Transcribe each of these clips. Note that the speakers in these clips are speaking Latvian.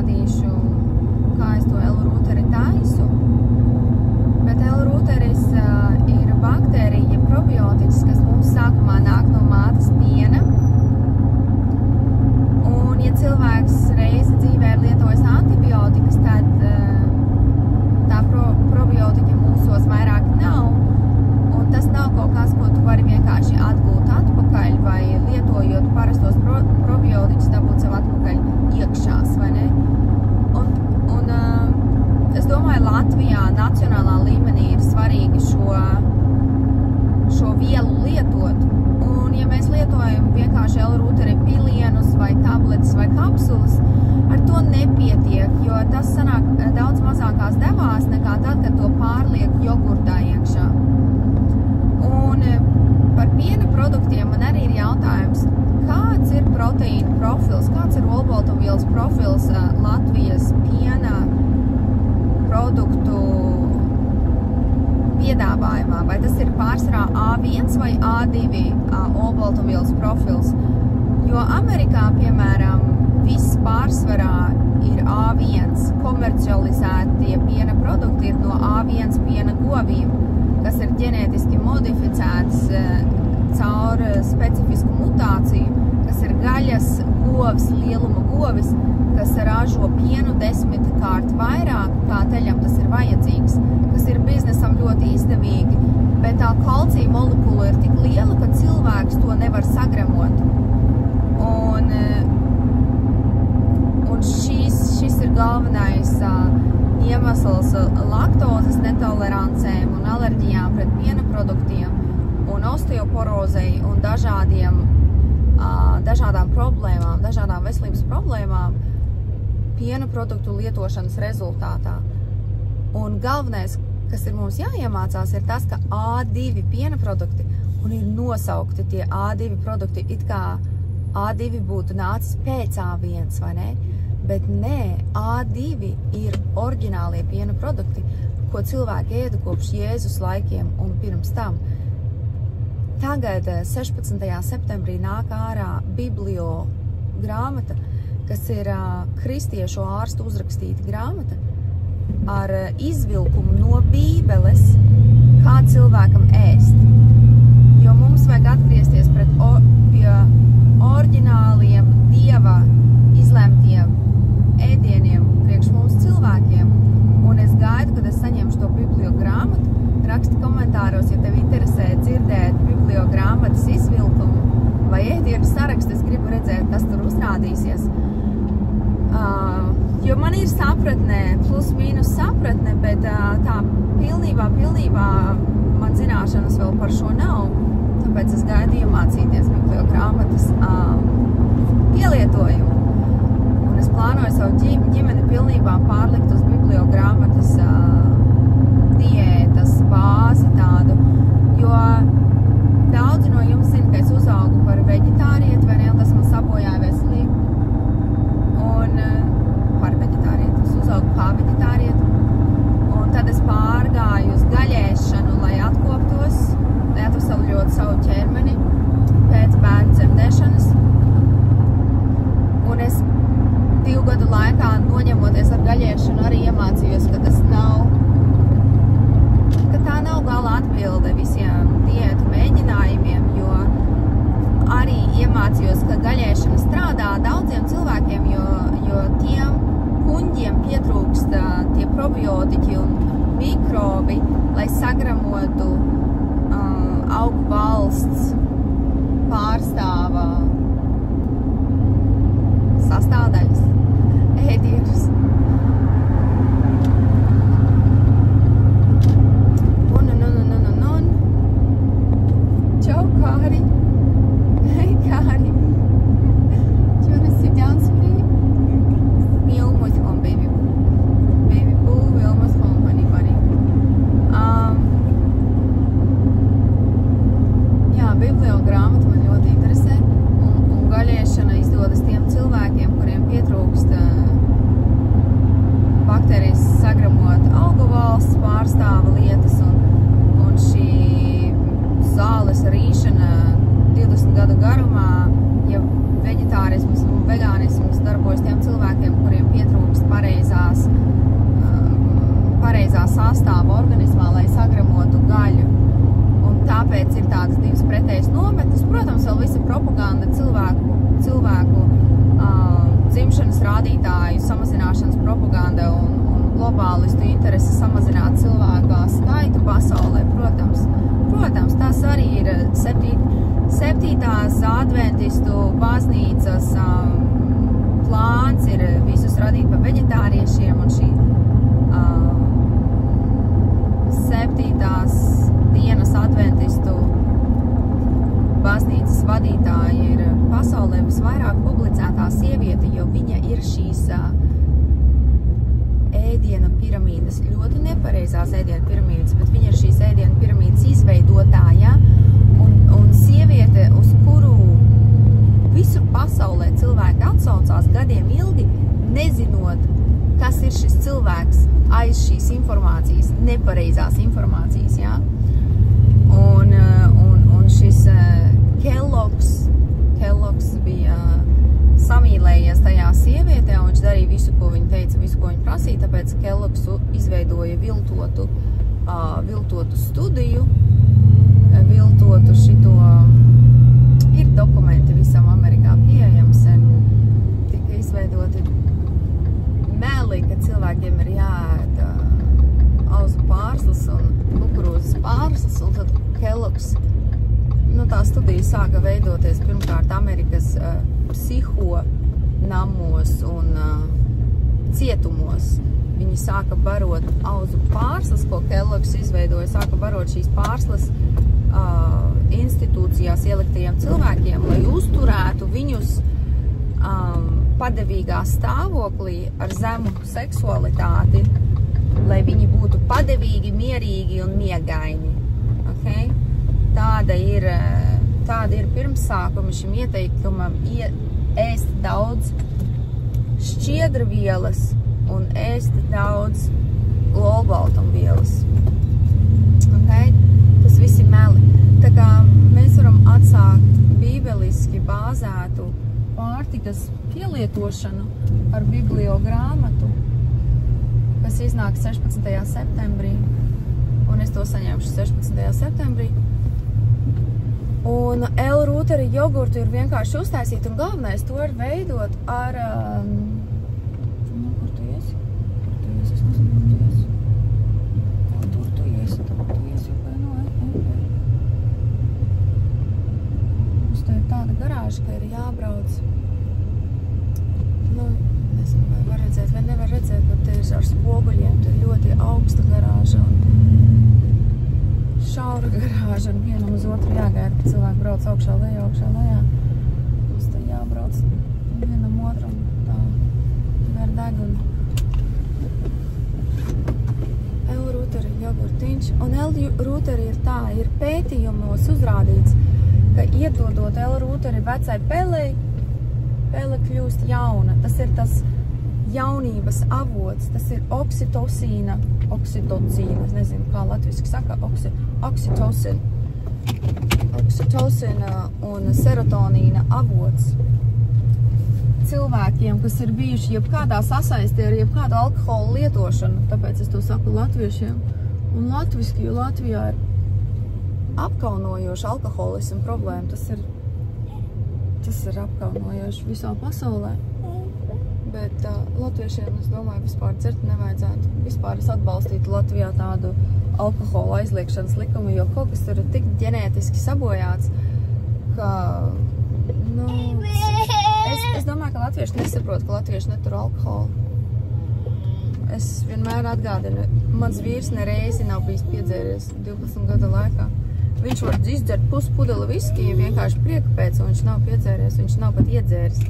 parādīšu, kā es to L-rūteri taisu. Bet L-rūteris ir baktērija probiotikas, kas mums sākumā nāk no mātes piena. Un, ja cilvēks reizi dzīvē ir lietojis antibiotikas, tad tā probiotika mūsos vairāk nav. Un tas nav kaut kas, ko tu vari vienkārši atgūt atpakaļ vai lietojot parastos probiotikas dabūt sev atpakaļ iekšās, vai ne? Un es domāju, Latvijā nacionālā līmenī ir svarīgi šo vielu lietot. Un, ja mēs lietojam vienkārši L-rūteri pilienus vai tabletes vai kapsulas, ar to nepietiek, jo tas sanāk daudz mazākās devās nekā tad, kad to pārliek jogurtā iekšā. Un par piena produktiem man arī ir jautājums, kāds ir proteīna profils, kāds ir olbaltumvielas profils Latvijas piena produktu piedāvājumā? Vai tas ir pārsvarā A1 vai A2 olbaltumvielas profils? Jo Amerikā, piemēram, viss pārsvarā ir A1, komercializētie piena produkti ir no A1 piena govīm, kas ir ģenētiski modificēts caur specifisku mutāciju, kas ir gaļas govs, lieluma govis, kas ražo pienu 10 kārt vairāk, kā teļam tas ir vajadzīgs, kas ir biznesam ļoti izdevīgi, bet tā kalcija molekula ir tik liela, ka cilvēks to nevar sagremot. Un šis ir galvenais iemesls laktozes netolerancēm un alerģijām pret piena produktiem un osteoporozei un dažādām problēmām, dažādām veselības problēmām piena produktu lietošanas rezultātā. Un galvenais, kas ir mums jāiemācās, ir tas, ka A2 piena produkti un ir nosaukti tie A2 produkti, it kā A2 būtu nācis pēc A1, vai ne? Bet nē, A2 ir oriģinālie piena produkti, ko cilvēki ēda kopš Jēzus laikiem un pirms tam. Tagad 16. septembrī nāk ārā Biblio grāmata, kas ir kristiešu ārstu uzrakstīta grāmata ar izvilkumu no Bībeles, kā cilvēkam ēst. Jo mums vajag atgriezties pie oriģināliem Dieva izlemtiem ēdieniem priekš mums cilvēkiem. Un es gaidu, kad es saņemšu to Biblio grāmatu. Raksti komentāros, ja tev interesē dzirdēt Biblio grāmatas izvilkumu vai ēdienu sarakstu, es gribu redzēt, kas tur uzrādīsies. Jo man ir sapratne, plus mīnus sapratne, bet tā pilnībā man zināšanas vēl par šo nav. Tāpēc es gaidu iemācīties Biblio grāmatas pielietojumu. Un es plānoju savu ģimeni pilnībā pārlikt uz Biblio grāmatas diētas bāzi tādu, jo daudzi no jums zina, ka es uzaugu par veģetārieti, vai ne, un tas man sabojāja veselību. Un par veģetārieti, es uzaugu kā veģetārieti, un tad es pārgāju uz gaļēšanu, lai atkoptos, lai atvesaļot savu ķermeni pēc bērnu dzemdēšanas. Un es 2 gadu laikā noņemoties ar gaļēšanu arī iemācījos, ka tas nav, ka tā nav gala atbilde visiem diētu mēģinājumiem, jo arī iemācījos, ka gaļēšana strādā daudziem cilvēkiem, jo tiem kuņģiem pietrūkst tie probiotiķi un mikrobi, lai sagramotu augu valsts pārstāva sastāvdaļas, ēdienus. Čau, Kāri! Hei, Kāri! Do you want to sit down, sweetie? We almost home, baby boo. Baby boo, we almost home, honey bunny. propaganda, cilvēku dzimšanas rādītāju samazināšanas propaganda un globālistu interesi samazināt cilvēku skaitu pasaulē, protams, tas arī ir septītās adventistu baznīcas plāns ir visus radīt par veģetāriešiem, un šī septītās dienas adventistu baznīcas vadītāja ir pasaulē visvairāk publicētā sieviete, jo viņa ir šīs ēdiena piramīdas, ļoti nepareizās ēdiena piramīdas, bet viņa ir šīs ēdiena piramīdas izveidotāja, un sieviete, uz kuru visur pasaulē cilvēki atsaucās gadiem ilgi, nezinot, kas ir šis cilvēks aiz šīs informācijas, nepareizās informācijas, jā? Un šis Kellogs bija samīlējies tajā sievietē, un viņš darīja visu, ko viņa teica, visu, ko viņa prasīja, tāpēc Kellogs izveidoja viltotu studiju, viltotu šito, ir dokumenti visam Amerikā pieejams, tika izveidoti meli, ka cilvēkiem ir jāēd auzu pārslas un kukurūzas pārslas, un tad Kellogs, tā studija sāka veidoties pirmkārt Amerikas psiho namos un cietumos. Viņi sāka barot auzu pārslas, ko Kellogs izveidoja, sāka barot šīs pārslas institūcijās ieliktajiem cilvēkiem, lai uzturētu viņus padevīgā stāvoklī ar zemu seksualitāti, lai viņi būtu padevīgi, mierīgi un miegaini. Okay? Tāda ir pirmsākuma šim ieteikumam ēst daudz šķiedravielas un ēst daudz olbaltumvielas. Okay? Tas viss ir meli. Tā kā mēs varam atsākt bībeliski bāzētu pārtikas pielietošanu ar bibliogrāmatu, kas iznāk 16. septembrī, un es to saņemšu 16. septembrī. Un L-rūteri jogurtu ir vienkārši uztaisīt, un galvenais to ir veidot ar... Kur tu iesi? Es nezinu, kur tu iesi. Tur tu iesi, jau vai Mums te ir tāda garāža, ka ir jābrauc. Nezinu, vai var redzēt, vai nevar redzēt, bet te ir ar spoguļiem, te ir ļoti augsta garāža un šaura garāža, un vienam uz otru jāgaida, ka cilvēki brauc augšā lejā. Mums te jābrauc vienam otram tā gar degunu. L-rūteri jogurtiņš, un L-rūteri ir tā, ir pētījumos uzrādīts, ka iedodot L-rūteri vecai pelei, pele kļūst jauna. Tas ir tas jaunības avots, tas ir oksitocīna, es nezinu, kā latviski saka, oksitocina un serotonīna avots cilvēkiem, kas ir bijuši jebkādā sasaistē ar jebkādu alkoholu lietošanu, tāpēc es to saku latviešiem un latviski, jo Latvijā ir apkaunojoša alkoholismu problēma, tas ir apkaunojoši visā pasaulē. Bet latviešiem, es domāju, vispār dzert nevajadzētu. Vispār es atbalstītu Latvijā tādu alkohola aizliekšanas likumu, jo kaut kas tur ir tik ģenētiski sabojāts, ka, es domāju, ka latvieši nesaprot, ka latvieši netur alkoholu. Es vienmēr atgādinu, mans vīrs nereizi nav bijis piedzēries 12 gada laikā. Viņš var izdzert puspudeli viskiju vienkārši prieka pēc, un viņš nav piedzēries, viņš nav pat iedzēris.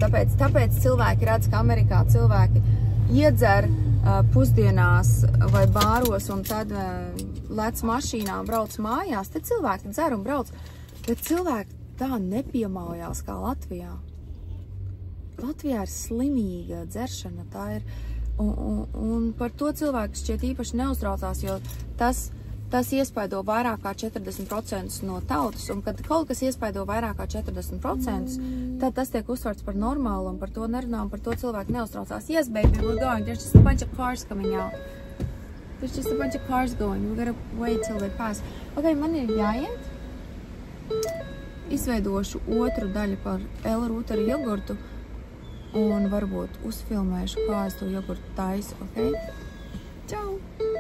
Tāpēc cilvēki redz, ka Amerikā cilvēki iedzer pusdienās vai bāros un tad lec mašīnā un brauc mājās. Te cilvēki dzer un brauc, bet cilvēki tā nepiemaujās kā Latvijā. Latvijā ir slimīga dzeršana, tā ir, un par to cilvēki šķiet īpaši neuztraucās, jo tas iespaido vairāk kā 40% no tautas, un kad kaut kas iespaido vairāk kā 40%, tad tas tiek uztverts par normālu, un par to nerunā, un par to cilvēki neuztraucās. Yes, baby, we're going. There's just a bunch of cars coming out. There's just a bunch of cars going. We gotta wait till they pass. Okay, man ir jāiet. izveidošu otru daļu par L-rūteru jogurtu un varbūt uzfilmēšu, kā es to jogurtu taisu, ok? Čau!